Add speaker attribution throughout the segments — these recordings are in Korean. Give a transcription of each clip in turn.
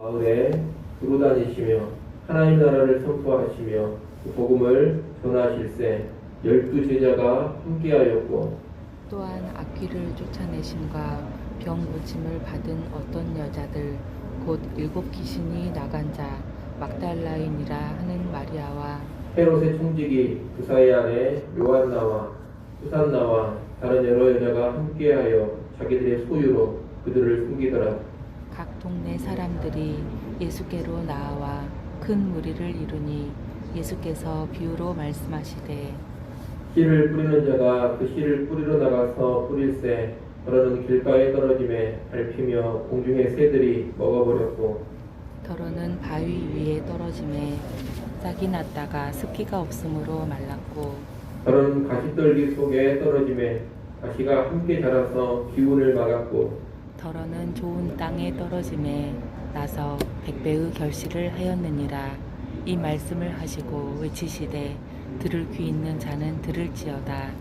Speaker 1: 마을에 두루 다니시며 하나님 나라를 선포하시며 그 복음을 전하실세 12제자가 함께하였고
Speaker 2: 또한 악귀를 쫓아내심과 병 고침을 받은 어떤 여자들 곧 7 귀신이 나간 자 막달라인이라 하는 마리아와
Speaker 1: 헤롯의 총직이 그 사이 안에 요한나와 수산나와 다른 여러 여자가 함께하여 자기들의 소유로 그들을 숨기더라.
Speaker 2: 각 동네 사람들이 예수께로 나와 큰 무리를 이루니 예수께서 비유로 말씀하시되
Speaker 1: 씨를 뿌리는 자가 그 씨를 뿌리러 나가서 뿌릴새 더러는 길가에 떨어짐에 밟히며 공중의 새들이 먹어버렸고
Speaker 2: 더러는 바위 위에 떨어짐에 싹이 났다가 습기가 없으므로 말랐고
Speaker 1: 더러는 가시떨기 속에 떨어짐에 가시가 함께 자라서 기운을 막았고
Speaker 2: 더러는 좋은 땅에 떨어짐에 나서 100배의 결실을 하였느니라. 이 말씀을 하시고 외치시되 들을 귀 있는 자는 들을지어다.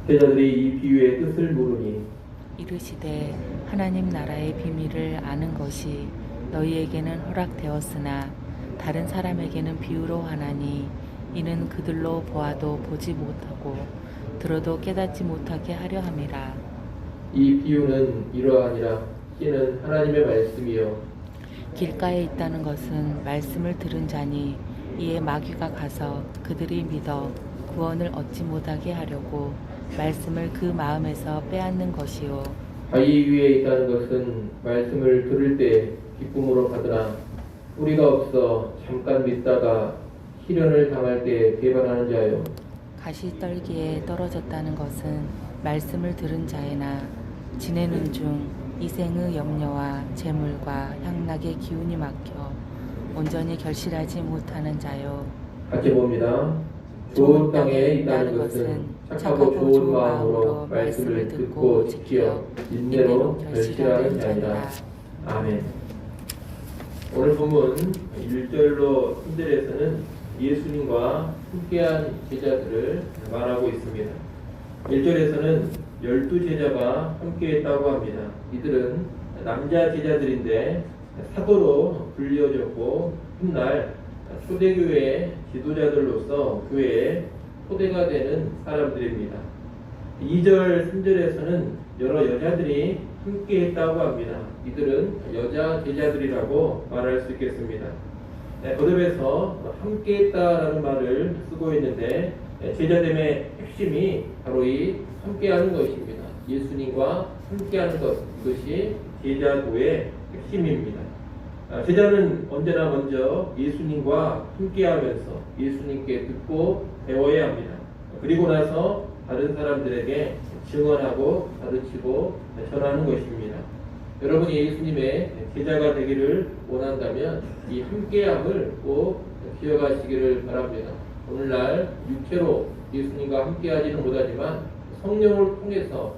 Speaker 1: 제자들이 이 비유의 뜻을 모르니
Speaker 2: 이르시되 하나님 나라의 비밀을 아는 것이 너희에게는 허락되었으나 다른 사람에게는 비유로 하나니 이는 그들로 보아도 보지 못하고 들어도 깨닫지 못하게 하려 함이라.
Speaker 1: 이 비유는 이러하니라. 씨는 하나님의 말씀이요
Speaker 2: 길가에 있다는 것은 말씀을 들은 자니 이에 마귀가 가서 그들이 믿어 구원을 얻지 못하게 하려고 말씀을 그 마음에서 빼앗는 것이요
Speaker 1: 바위 위에 있다는 것은 말씀을 들을 때 기쁨으로 받으나 뿌리가 없어 잠깐 믿다가 시련을 당할 때 배반하는 자요
Speaker 2: 가시떨기에 떨어졌다는 것은 말씀을 들은 자이나 지내는 중 이생의 염려와 재물과 향락의 기운이 막혀 온전히 결실하지 못하는 자요.
Speaker 1: 같이 봅니다. 좋은 땅에 있다는 것은 착하고 좋은 마음으로 말씀을 듣고 지켜 인내로 결실하는 자니라. 아멘. 오늘 본문 1절로 3절에서는 예수님과 함께한 제자들을 말하고 있습니다. 1절에서는 12제자가 함께했다고 합니다. 이들은 남자 제자들인데 사도로 불려졌고 훗날 초대교회의 지도자들로서 교회에 토대가 되는 사람들입니다. 2절, 3절에서는 여러 여자들이 함께했다고 합니다. 이들은 여자 제자들이라고 말할 수 있겠습니다. 거듭에서 함께했다라는 말을 쓰고 있는데 제자됨의 핵심이 바로 이 함께하는 것입니다. 예수님과 함께하는 것, 이것이 제자도의 핵심입니다. 제자는 언제나 먼저 예수님과 함께하면서 예수님께 듣고 배워야 합니다. 그리고 나서 다른 사람들에게 증언하고 가르치고 전하는 것입니다. 여러분이 예수님의 제자가 되기를 원한다면 이 함께함을 꼭 기억하시기를 바랍니다. 오늘날 육체로 예수님과 함께하지는 못하지만 성령을 통해서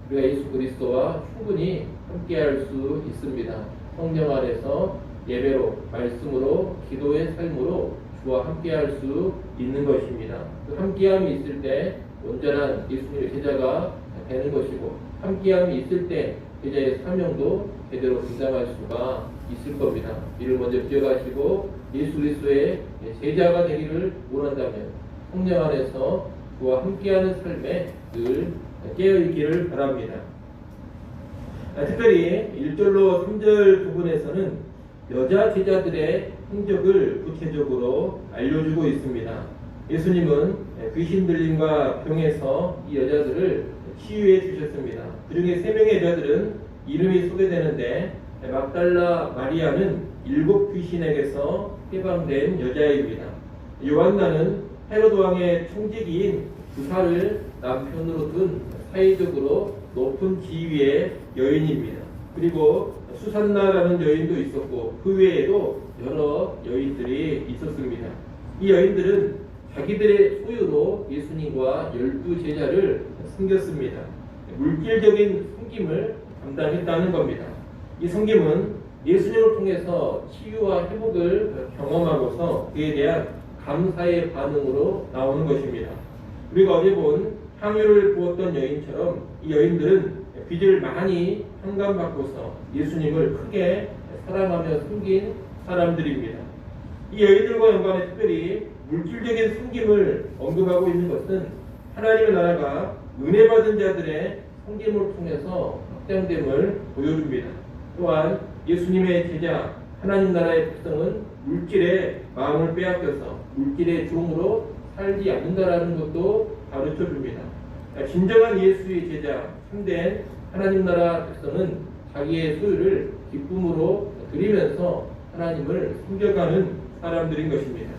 Speaker 1: 우리가 예수 그리스도와 충분히 함께할 수 있습니다. 성령 안에서 예배로, 말씀으로, 기도의 삶으로 주와 함께할 수 있는 것입니다. 그 함께함이 있을 때 온전한 예수님의 제자가 되는 것이고 함께함이 있을 때 제자의 사명도 제대로 감당할 수가 있을 겁니다. 이를 먼저 기억하시고 예수 그리스도의 제자가 되기를 원한다면 성령 안에서 주와 함께하는 삶에 늘 깨어있기를 바랍니다. 특별히 1절로 3절 부분에서는 여자 제자들의 행적을 구체적으로 알려주고 있습니다. 예수님은 귀신 들림과 병에서 이 여자들을 치유해 주셨습니다. 그 중에 3명의 여자들은 이름이 소개되는데 막달라 마리아는 7 귀신에게서 해방된 여자입니다. 요한나는 헤로드 왕의 총직인 부사를 남편으로 둔 사회적으로 높은 지위의 여인입니다. 그리고 수산나라는 여인도 있었고 그 외에도 여러 여인들이 있었습니다. 이 여인들은 자기들의 소유로 예수님과 12제자를 섬겼습니다. 물질적인 섬김을 감당했다는 겁니다. 이 섬김은 예수님을 통해서 치유와 회복을 경험하고서 그에 대한 감사의 반응으로 나오는 것입니다. 우리가 어제 본 향유를 부었던 여인처럼 이 여인들은 빚을 많이 환감받고서 예수님을 크게 사랑하며 숨긴 사람들입니다. 이 여인들과 연관해 특별히 물질적인 숨김을 언급하고 있는 것은 하나님의 나라가 은혜 받은 자들의 섬김을 통해서 확장됨을 보여줍니다. 또한 예수님의 제자 하나님 나라의 백성은 물질에 마음을 빼앗겨서 물질의 종으로 살지 않는다라는 것도 가르쳐 줍니다. 진정한 예수의 제자, 참된 하나님 나라 백성은 자기의 소유를 기쁨으로 드리면서 하나님을 섬겨가는 사람들인 것입니다.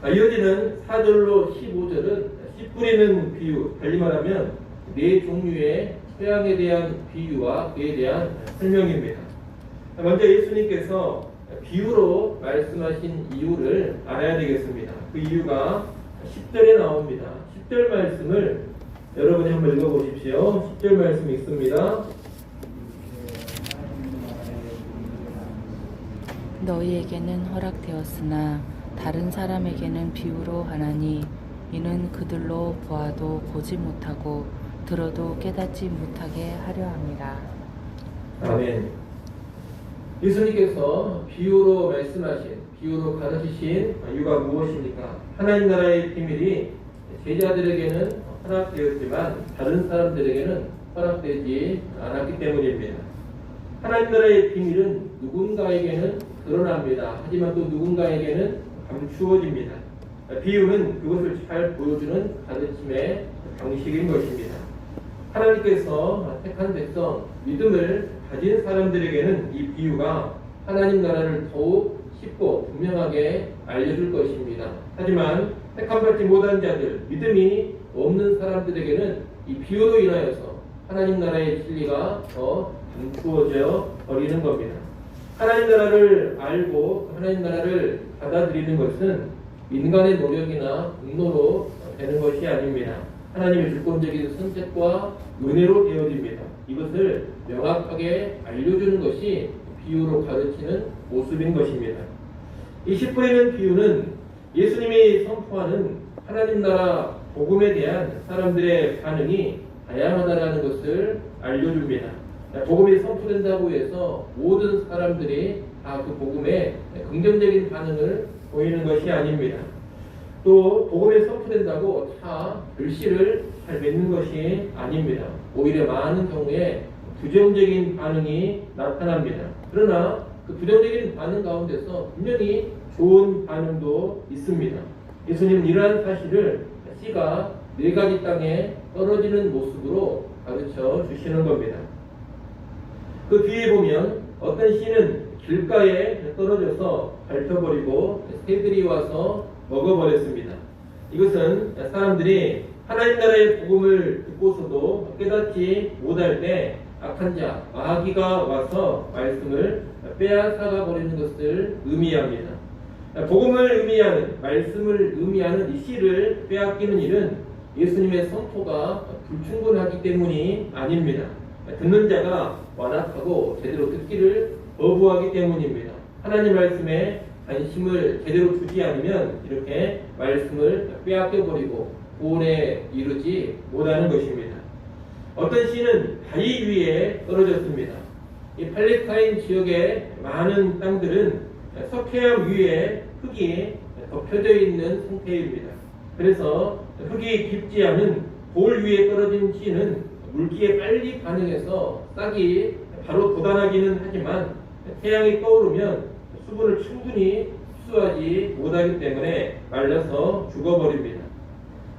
Speaker 1: 이어지는 4절로 15절은 씨 뿌리는 비유, 달리 말하면 네 종류의 토양에 대한 비유와 그에 대한 설명입니다. 먼저 예수님께서 비유로 말씀하신 이유를 알아야 되겠습니다. 그 이유가 10절에 나옵니다. 10절 말씀을 여러분이 한번 읽어보십시오. 10절 말씀 읽습니다.
Speaker 2: 너희에게는 허락되었으나 다른 사람에게는 비유로 하나니 이는 그들로 보아도 보지 못하고 들어도 깨닫지 못하게 하려 함이라.
Speaker 1: 아멘. 예수님께서 비유로 말씀하신, 비유로 가르치신 이유가 무엇입니까? 하나님 나라의 비밀이 제자들에게는 허락되었지만 다른 사람들에게는 허락되지 않았기 때문입니다. 하나님 나라의 비밀은 누군가에게는 드러납니다. 하지만 또 누군가에게는 감추어집니다. 비유는 그것을 잘 보여주는 가르침의 방식인 것입니다. 하나님께서 택한 백성, 믿음을 가진 사람들에게는 이 비유가 하나님 나라를 더욱 쉽고 분명하게 알려줄 것입니다. 하지만 택함받지 못한 자들, 믿음이 없는 사람들에게는 이 비유로 인하여서 하나님 나라의 진리가 더 감추어져 버리는 겁니다. 하나님 나라를 알고 하나님 나라를 받아들이는 것은 인간의 노력이나 공로로 되는 것이 아닙니다. 하나님의 주권적인 선택과 은혜로 되어집니다. 이것을 명확하게 알려주는 것이 비유로 가르치는 모습인 것입니다. 이 씨 뿌리는 비유는 예수님이 선포하는 하나님 나라 복음에 대한 사람들의 반응이 다양하다는 것을 알려줍니다. 복음이 선포된다고 해서 모든 사람들이 다 그 복음에 긍정적인 반응을 보이는 것이 아닙니다. 또 복음이 선포된다고 다 글씨를 잘 맺는 것이 아닙니다. 오히려 많은 경우에 부정적인 반응이 나타납니다. 그러나 그 부정적인 반응 가운데서 분명히 좋은 반응도 있습니다. 예수님은 이러한 사실을 씨가 네 가지 땅에 떨어지는 모습으로 가르쳐 주시는 겁니다. 그 뒤에 보면 어떤 씨는 길가에 떨어져서 밟혀버리고 새들이 와서 먹어버렸습니다. 이것은 사람들이 하나님 나라의 복음을 듣고서도 깨닫지 못할 때 악한 자, 마귀가 와서 말씀을 빼앗아가 버리는 것을 의미합니다. 복음을 의미하는, 말씀을 의미하는 이 씨를 빼앗기는 일은 예수님의 선포가 불충분하기 때문이 아닙니다. 듣는 자가 완악하고 제대로 듣기를 거부하기 때문입니다. 하나님 말씀에 관심을 제대로 두지 않으면 이렇게 말씀을 빼앗겨버리고 구원에 이르지 못하는 것입니다. 어떤 씨는 바위 위에 떨어졌습니다. 이 팔레스타인 지역의 많은 땅들은 석회암 위에 흙이 덮여져 있는 상태입니다. 그래서 흙이 깊지 않은 돌 위에 떨어진 씨는 물기에 빨리 반응해서 싹이 바로 돋아나기는 하지만 태양이 떠오르면 수분을 충분히 흡수하지 못하기 때문에 말라서 죽어버립니다.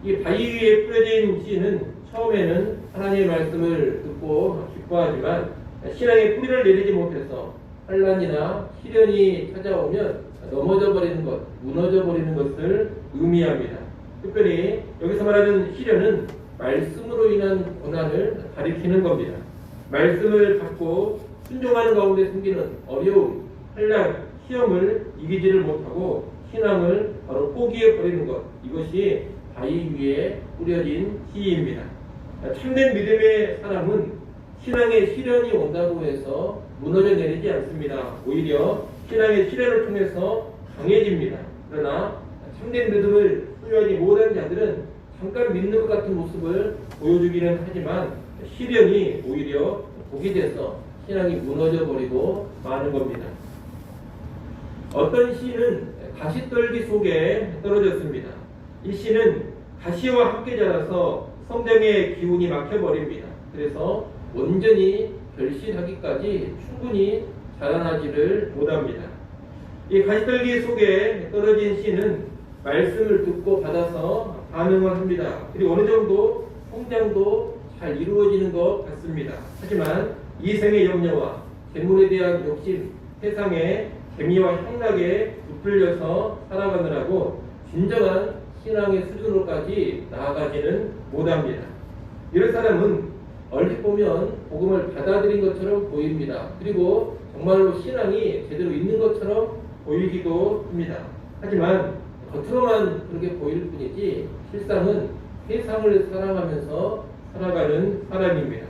Speaker 1: 이 바위 위에 뿌려진 씨는 처음에는 하나님의 말씀을 듣고 기뻐하지만 신앙의 뿌리를 내리지 못해서 환난이나 시련이 찾아오면 넘어져 버리는 것, 무너져 버리는 것을 의미합니다. 특별히 여기서 말하는 시련은 말씀으로 인한 고난을 가리키는 겁니다. 말씀을 갖고 순종하는 가운데 생기는 어려움, 환난, 시험을 이기지를 못하고 신앙을 바로 포기해 버리는 것, 이것이 바위 위에 뿌려진 씨입니다. 참된 믿음의 사람은 신앙의 시련이 온다고 해서 무너져 내리지 않습니다. 오히려 신앙의 시련을 통해서 강해집니다. 그러나 참된 믿음을 소유하지 못한 자들은 잠깐 믿는 것 같은 모습을 보여주기는 하지만 시련이 오히려 복이 돼서 신앙이 무너져 버리고 마는 겁니다. 어떤 시인은 가시떨기 속에 떨어졌습니다. 이 시는 가시와 함께 자라서 성장의 기운이 막혀버립니다. 그래서 온전히 결실하기까지 충분히 자라나지를 못합니다. 이 가시떨기 속에 떨어진 씨는 말씀을 듣고 받아서 반응을 합니다. 그리고 어느 정도 성장도 잘 이루어지는 것 같습니다. 하지만 이생의 염려와 재물에 대한 욕심, 세상의 재미와 향락에 부풀려서 살아가느라고 진정한 신앙의 수준으로까지 나아가지는 못합니다. 이런 사람은 얼핏 보면 복음을 받아들인 것처럼 보입니다. 그리고 정말로 신앙이 제대로 있는 것처럼 보이기도 합니다. 하지만 겉으로만 그렇게 보일 뿐이지 실상은 세상을 사랑하면서 살아가는 사람입니다.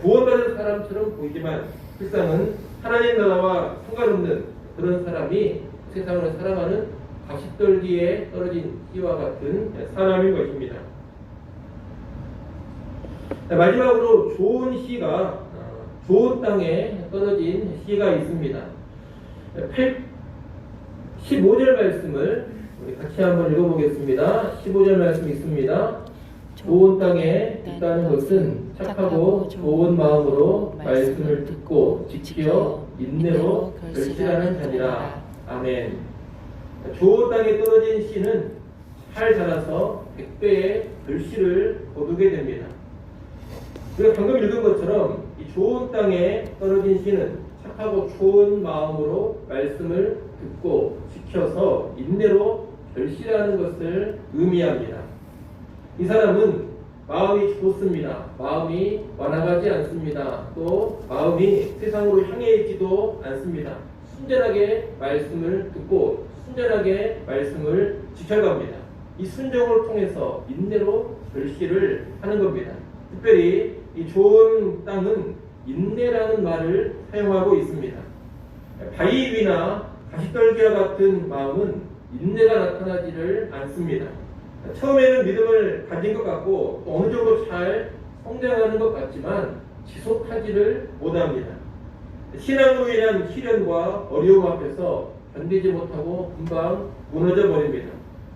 Speaker 1: 구원받은 사람처럼 보이지만 실상은 하나님 나라와 상관없는 그런 사람이 세상을 사랑하는 가시떨기에 떨어진 씨와 같은 사람인 것입니다. 마지막으로 좋은 씨가 좋은 땅에 떨어진 씨가 있습니다. 15절 말씀을 우리 같이 한번 읽어보겠습니다. 15절 말씀 있습니다. 좋은 땅에 있다는 것은 착하고 좋은 마음으로 말씀을 듣고 지켜 인내로 결실하는 자니라. 아멘. 좋은 땅에 떨어진 씨는 잘 자라서 100배의 결실을 거두게 됩니다. 우리가 방금 읽은 것처럼 이 좋은 땅에 떨어진 씨는 착하고 좋은 마음으로 말씀을 듣고 지켜서 인내로 결실하는 것을 의미합니다. 이 사람은 마음이 좋습니다. 마음이 완악하지 않습니다. 또 마음이 세상으로 향해 있지도 않습니다. 순전하게 말씀을 듣고 순전하게 말씀을 지켜갑니다. 이 순종을 통해서 인내로 결실을 하는 겁니다. 특별히 이 좋은 땅은 인내라는 말을 사용하고 있습니다. 바위 위나 가시떨기와 같은 마음은 인내가 나타나지를 않습니다. 처음에는 믿음을 가진 것 같고 또 어느 정도 잘 성장하는 것 같지만 지속하지를 못합니다. 신앙으로 인한 시련과 어려움 앞에서 견디지 못하고 금방 무너져 버립니다.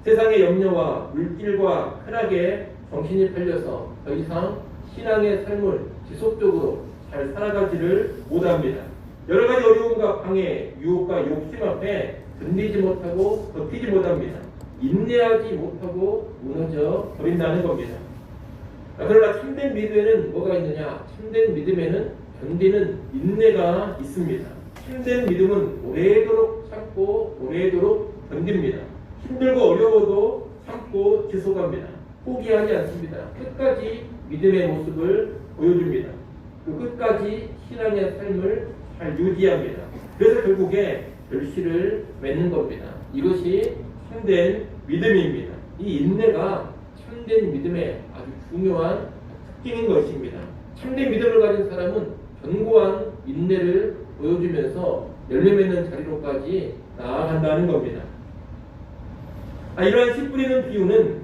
Speaker 1: 세상의 염려와 물질과 쾌락에 정신이 팔려서 더 이상 신앙의 삶을 지속적으로 잘 살아가지를 못합니다. 여러 가지 어려움과 방해, 유혹과 욕심 앞에 견디지 못하고 버티지 못합니다. 인내하지 못하고 무너져 버린다는 겁니다. 그러나 참된 믿음에는 뭐가 있느냐? 참된 믿음에는 견디는 인내가 있습니다. 참된 믿음은 오래도록 참고 오래도록 견딥니다. 힘들고 어려워도 참고 지속합니다. 포기하지 않습니다. 끝까지 믿음의 모습을 보여줍니다. 그 끝까지 신앙의 삶을 잘 유지합니다. 그래서 결국에 결실을 맺는 겁니다. 이것이 참된 믿음입니다. 이 인내가 참된 믿음의 아주 중요한 특징인 것입니다. 참된 믿음을 가진 사람은 견고한 인내를 보여주면서 열매 맺는 자리로까지 나아간다는 겁니다. 이러한 씨 뿌리는 비유는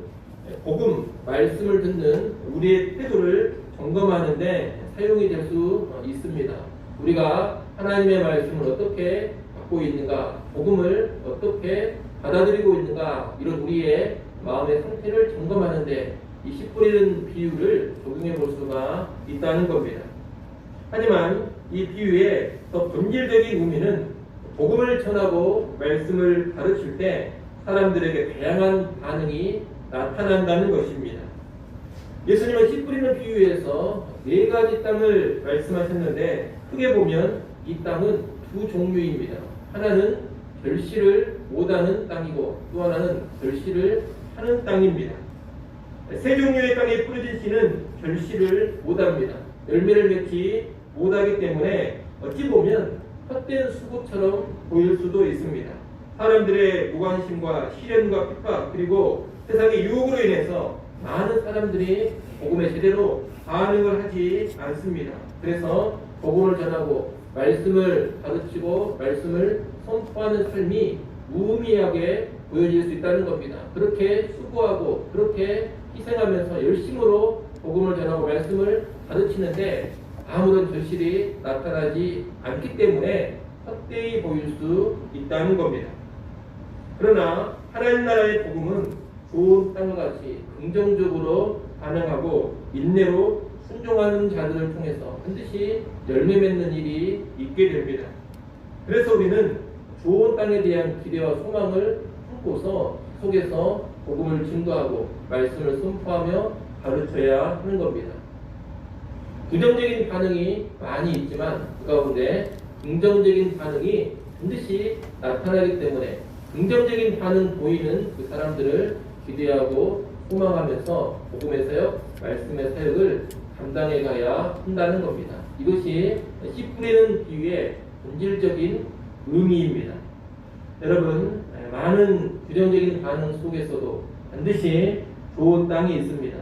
Speaker 1: 복음, 말씀을 듣는 우리의 태도를 점검하는 데 사용이 될 수 있습니다. 우리가 하나님의 말씀을 어떻게 받고 있는가, 복음을 어떻게 받아들이고 있는가, 이런 우리의 마음의 상태를 점검하는데 이 씨 뿌리는 비유를 적용해 볼 수가 있다는 겁니다. 하지만 이 비유의 더 본질적인 의미는 복음을 전하고 말씀을 가르칠 때 사람들에게 다양한 반응이 나타난다는 것입니다. 예수님은 씨 뿌리는 비유에서 4가지 땅을 말씀하셨는데 크게 보면 이 땅은 두 종류입니다. 하나는 결실을 못하는 땅이고 또 하나는 결실을 하는 땅입니다. 세 종류의 땅에 뿌려진 씨는 결실을 못합니다. 열매를 맺지 못하기 때문에 어찌 보면 헛된 수고처럼 보일 수도 있습니다. 사람들의 무관심과 시련과 핍박 그리고 세상의 유혹으로 인해서 많은 사람들이 복음에 제대로 반응을 하지 않습니다. 그래서 복음을 전하고 말씀을 가르치고 말씀을 선포하는 삶이 무의미하게 보여질 수 있다는 겁니다. 그렇게 수고하고 그렇게 희생하면서 열심으로 복음을 전하고 말씀을 가르치는데 아무런 결실이 나타나지 않기 때문에 헛되이 보일 수 있다는 겁니다. 그러나 하나님 나라의 복음은 좋은 땅과 같이 긍정적으로 반응하고 인내로 순종하는 자들을 통해서 반드시 열매 맺는 일이 있게 됩니다. 그래서 우리는 좋은 땅에 대한 기대와 소망을 품고서 속에서 복음을 증거하고 말씀을 선포하며 가르쳐야 하는 겁니다. 부정적인 반응이 많이 있지만 그 가운데 긍정적인 반응이 반드시 나타나기 때문에 긍정적인 반응 보이는 그 사람들을 기대하고 소망하면서 복음의 사역, 말씀의 사역을 감당해 가야 한다는 겁니다. 이것이 씨 뿌리는 비유의 본질적인 의미입니다. 여러분, 많은 부정적인 반응 속에서도 반드시 좋은 땅이 있습니다.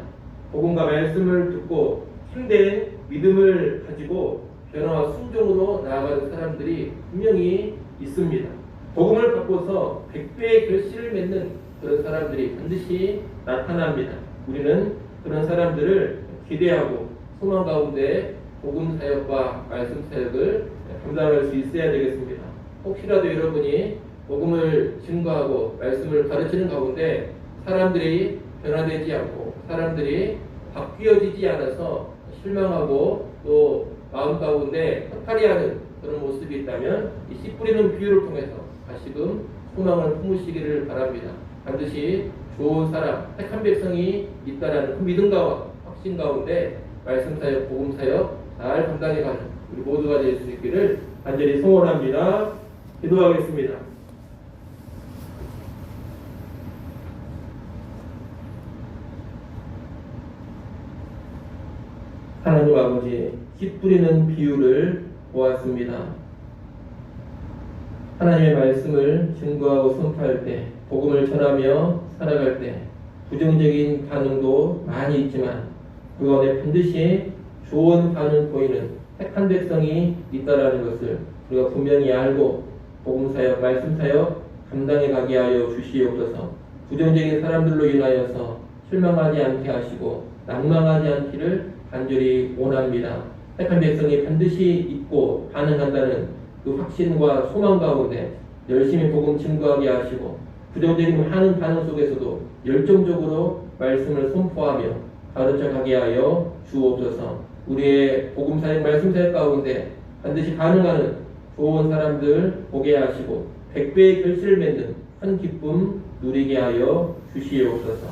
Speaker 1: 복음과 말씀을 듣고 참된 믿음을 가지고 변화와 순종으로 나아가는 사람들이 분명히 있습니다. 복음을 갖고서 100배의 결실을 맺는 그런 사람들이 반드시 나타납니다. 우리는 그런 사람들을 기대하고 소망 가운데 복음 사역과 말씀 사역을 감당할 수 있어야 되겠습니다. 혹시라도 여러분이 복음을 증거하고 말씀을 가르치는 가운데 사람들이 변화되지 않고 사람들이 바뀌어지지 않아서 실망하고 또 마음 가운데 허탈해하는 그런 모습이 있다면 이 씨 뿌리는 비유를 통해서 다시금 소망을 품으시기를 바랍니다. 반드시 좋은 사람, 택한 백성이 있다라는 그 믿음과 확신 가운데 말씀 사역, 복음 사역 잘 감당해가는 우리 모두가 될 수 있기를 간절히 소원합니다. 기도하겠습니다. 하나님 아버지, 씨 뿌리는 비유를 보았습니다. 하나님의 말씀을 증거하고 선포할 때, 복음을 전하며 살아갈 때 부정적인 반응도 많이 있지만 그 가운데 반드시 좋은 반응 보이는 택한 백성이 있다라는 것을 우리가 분명히 알고 복음사역, 말씀사역 감당해 가게 하여 주시옵소서. 부정적인 사람들로 인하여서 실망하지 않게 하시고 낭망하지 않기를 간절히 원합니다. 택한 백성이 반드시 있고 반응한다는 그 확신과 소망 가운데 열심히 복음 증거하게 하시고 부정적인 많은 반응 속에서도 열정적으로 말씀을 선포하며 가르쳐 가게 하여 주옵소서. 우리의 복음 사역, 말씀 사역 가운데 반드시 반응하는 좋은 사람들 보게 하시고 100배의 결실을 맺는 큰 기쁨 누리게 하여 주시옵소서.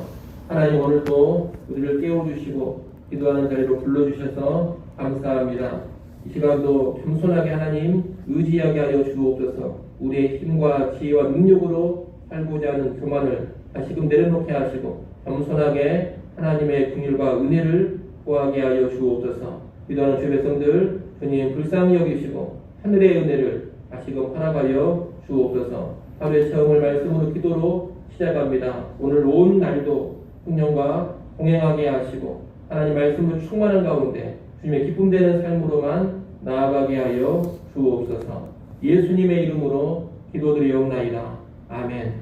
Speaker 1: 하나님, 오늘도 우리를 깨워주시고 기도하는 자리로 불러주셔서 감사합니다. 이 시간도 겸손하게 하나님 의지하게 하여 주옵소서. 우리의 힘과 지혜와 능력으로 살고자 하는 교만을 다시금 내려놓게 하시고 겸손하게 하나님의 긍휼과 은혜를 구하게 하여 주옵소서. 기도하는 주 백성들 주님 불쌍히 여기시고 하늘의 은혜를 다시금 허락하여 주옵소서. 하루의 체험을 말씀으로 기도로 시작합니다. 오늘 온 날도 성령과 동행하게 하시고 하나님 말씀으로 충만한 가운데 주님의 기쁨되는 삶으로만 나아가게 하여 주옵소서. 예수님의 이름으로 기도드리옵나이다. 아멘.